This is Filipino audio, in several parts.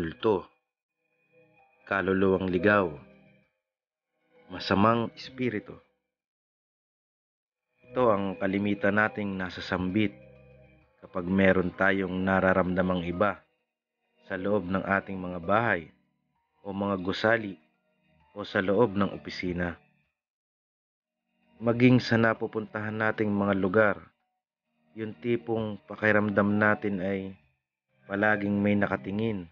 multo, kaluluwang ligaw, masamang espiritu. Ito ang kalimitan nating nasasambit kapag meron tayong nararamdamang iba sa loob ng ating mga bahay o mga gusali o sa loob ng opisina. Maging sa napupuntahan nating mga lugar, yung tipong pakiramdam natin ay palaging may nakatingin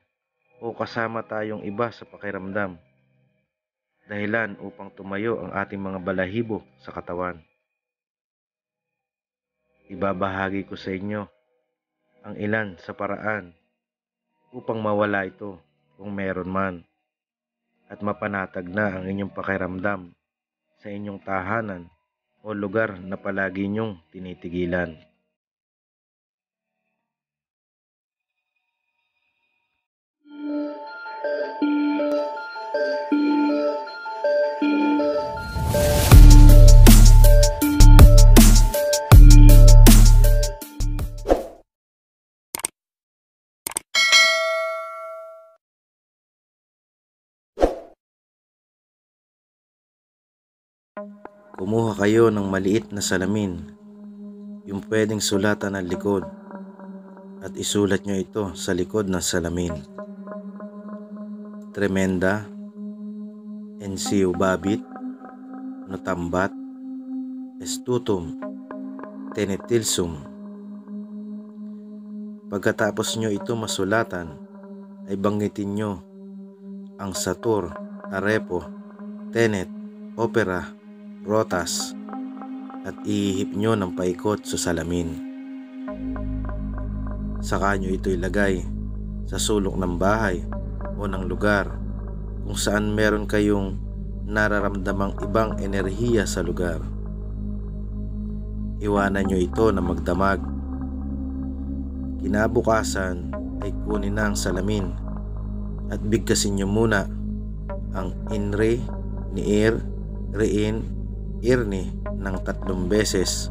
o kasama tayong iba sa pakiramdam, dahilan upang tumayo ang ating mga balahibo sa katawan. Ibabahagi ko sa inyo ang ilan sa paraan upang mawala ito kung meron man, at mapanatag na ang inyong pakiramdam sa inyong tahanan o lugar na palagi niyong tinitigilan. Kumuha kayo ng maliit na salamin, yung pwedeng sulatan ang likod, at isulat nyo ito sa likod ng salamin. Tremenda, Ensiu Babit, Notambat, Estutum, Tenetilsum. Pagkatapos nyo ito masulatan, ay banggitin nyo ang Satur, Arepo, Tenet, Opera, Rotas, at ihihip nyo ng paikot sa salamin. Saka nyo ito ilagay sa sulok ng bahay o ng lugar kung saan meron kayong nararamdamang ibang enerhiya sa lugar. Iwanan nyo ito na magdamag. Kinabukasan ay kunin na ang salamin at bigkasin nyo muna ang Inre, Niir, Rein, Irni ng 3 beses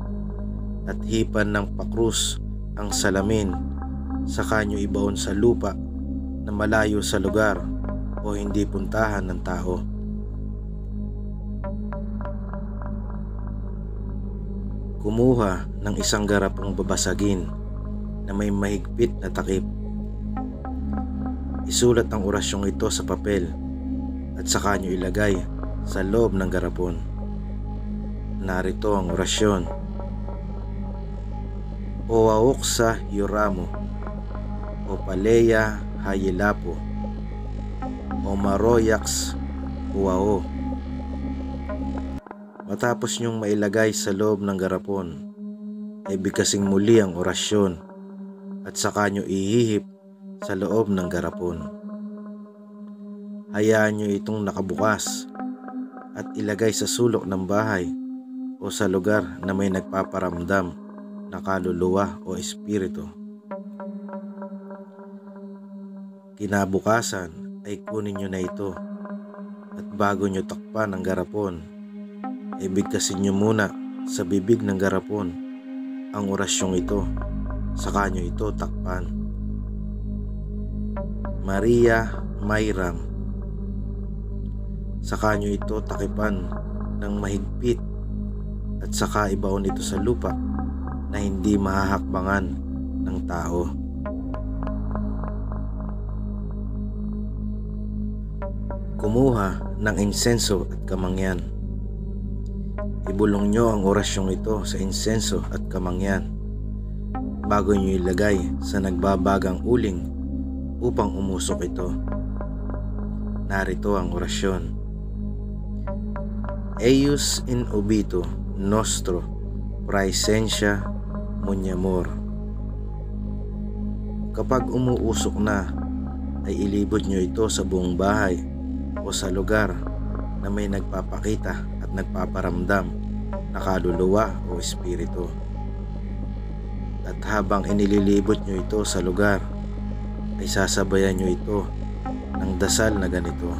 at hipan ng pakrus ang salamin, saka nyo ibaon sa lupa na malayo sa lugar o hindi puntahan ng tao. Kumuha ng isang garapong babasagin na may mahigpit na takip. Isulat ang orasyong ito sa papel at saka nyo ilagay sa loob ng garapon. Narito ang orasyon. Oaoksa Yoramo, Opaleya Hayilapo, Omaroyaks Uao. Matapos nyong mailagay sa loob ng garapon, ay bigkasing muli ang orasyon at saka nyo ihihip sa loob ng garapon. Hayaan nyo itong nakabukas at ilagay sa sulok ng bahay o sa lugar na may nagpaparamdam na kaluluwa o espiritu. Kinabukasan ay kunin nyo na ito at bago nyo takpan ang garapon, ay bigkasin nyo muna sa bibig ng garapon ang orasyong ito, saka nyo ito takpan. Maria Mayram. Saka nyo ito takipan ng mahigpit at saka ibaon ito sa lupa na hindi mahahakbangan ng tao. Kumuha ng insenso at kamangyan. Ibulong nyo ang orasyong ito sa insenso at kamangyan bago nyo ilagay sa nagbabagang uling upang umusok ito. Narito ang orasyon. Eius in obito nostro praesentia munyamor. Kapag umuusok na, ay ilibot nyo ito sa buong bahay o sa lugar na may nagpapakita at nagpaparamdam na kaluluwa o espiritu. At habang inililibot nyo ito sa lugar, ay sasabayan nyo ito ng dasal na ganito.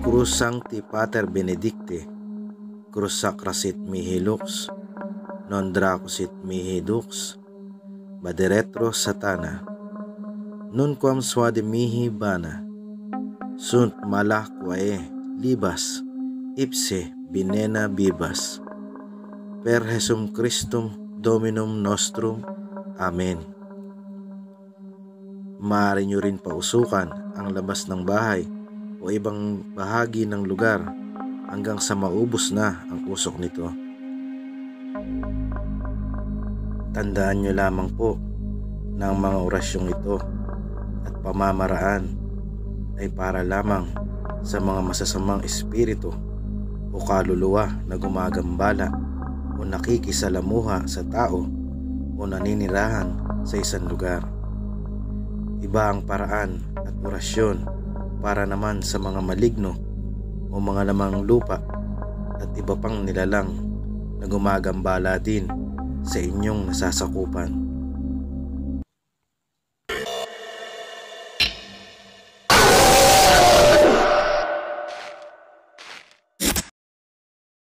Crus Sancti Pater Benedicte, Crus Sacra sit mihi lux, non draco sit mihi dux, baderetro satana, nunquam suade mihi bana, sunt malak quae libas, ipse binena bibas. Per Jesum Christum Dominum nostrum. Amen. Maaari nyo rin pausukan ang labas ng bahay o ibang bahagi ng lugar hanggang sa maubos na ang usok nito. Tandaan nyo lamang po na ang mga orasyong ito at pamamaraan ay para lamang sa mga masasamang espiritu o kaluluwa na gumagambala o nakikisalamuha sa tao o naninirahan sa isang lugar. Iba ang paraan at orasyon para naman sa mga maligno o mga lamang lupa at iba pang nilalang na gumagambala din sa inyong nasasakupan.